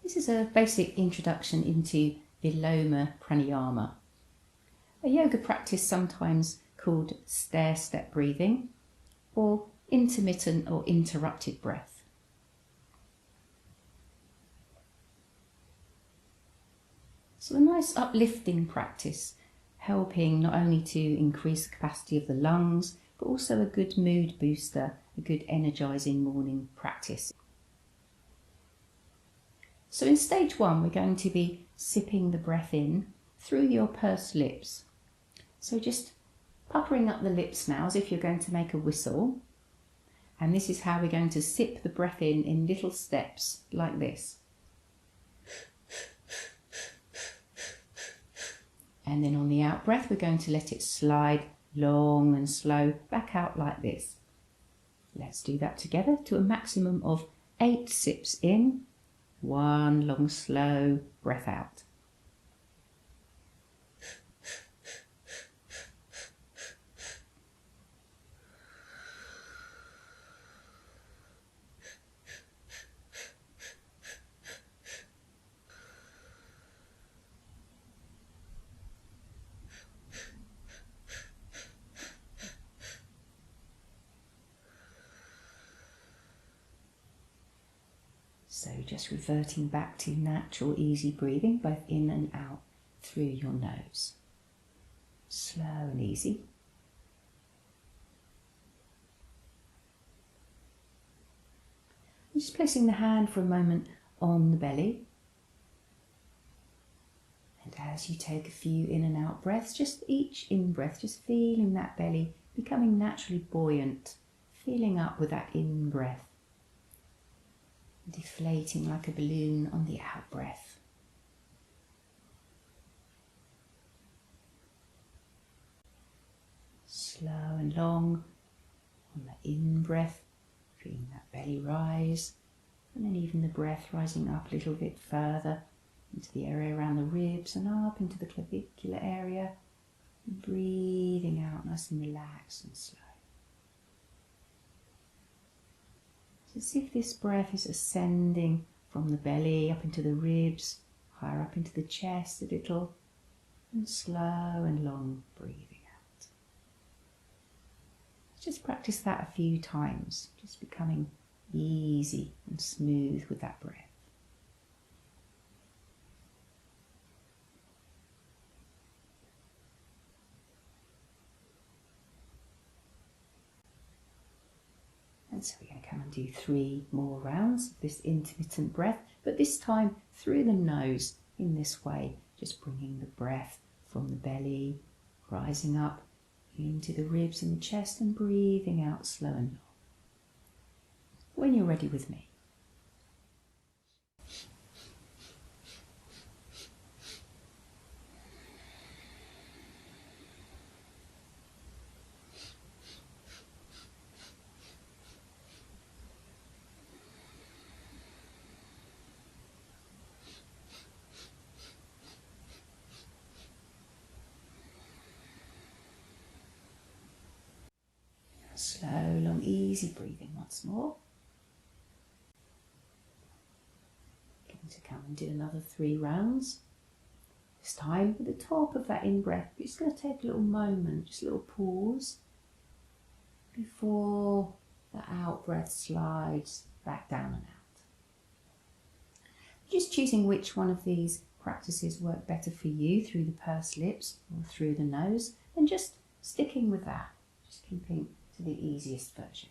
This is a basic introduction into Viloma pranayama, a yoga practice sometimes called stair step breathing or intermittent or interrupted breath. So a nice uplifting practice, helping not only to increase the capacity of the lungs, but also a good mood booster, a good energizing morning practice. So in stage 1, we're going to be sipping the breath in through your pursed lips. So just puckering up the lips now as if you're going to make a whistle. And this is how we're going to sip the breath in little steps like this. And then on the out breath, we're going to let it slide long and slow back out like this. Let's do that together to a maximum of 8 sips in. 1 long slow breath out. So just reverting back to natural, easy breathing, both in and out through your nose. Slow and easy. Just placing the hand for a moment on the belly. And as you take a few in and out breaths, just each in-breath, just feeling that belly becoming naturally buoyant, feeling up with that in-breath. Deflating like a balloon on the out breath. Slow and long on the in breath, feeling that belly rise, and then even the breath rising up a little bit further into the area around the ribs and up into the clavicular area, and breathing out nice and relaxed and slow. As if this breath is ascending from the belly up into the ribs, higher up into the chest a little, and slow and long breathing out. Just practice that a few times, just becoming easy and smooth with that breath. And so we're going to come and do 3 more rounds of this intermittent breath, but this time through the nose in this way, just bringing the breath from the belly, rising up into the ribs and the chest and breathing out slow and long. When you're ready with me. Slow, long, easy breathing once more. Going to come and do another 3 rounds. This time at the top of that in-breath, you're just going to take a little moment, just a little pause before the out-breath slides back down and out. Just choosing which one of these practices work better for you, through the pursed lips or through the nose, and just sticking with that, just keeping to the easiest version.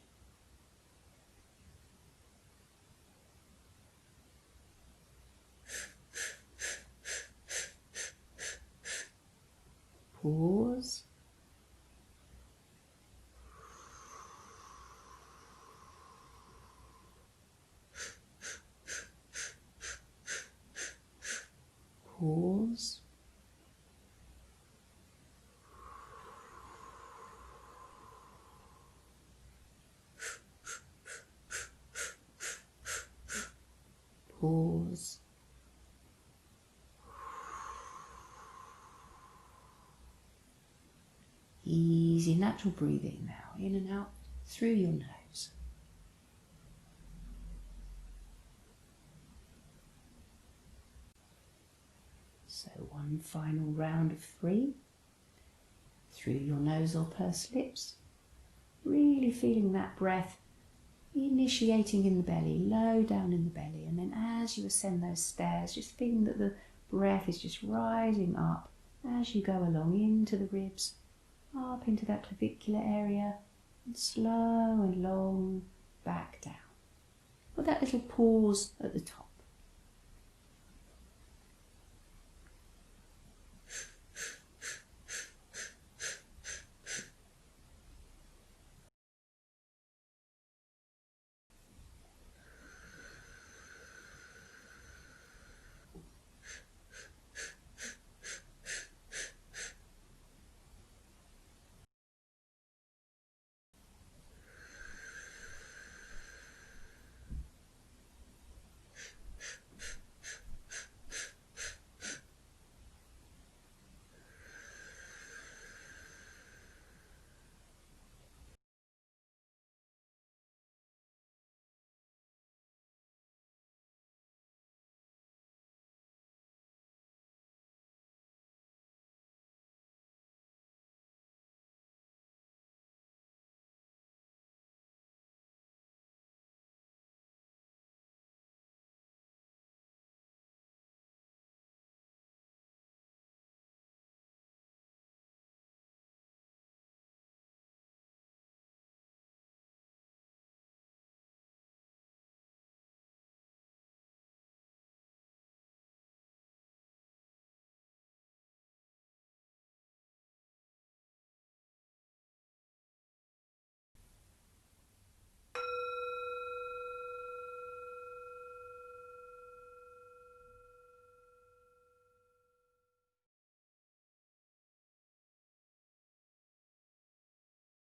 Pause. Pause. Pause. Easy, natural breathing now, in and out through your nose. So one final round of 3. Through your nose or pursed lips. Really feeling that breath initiating in the belly, low down in the belly. And then as you ascend those stairs, just feeling that the breath is just rising up as you go along into the ribs, up into that clavicular area, and slow and long back down. With that little pause at the top.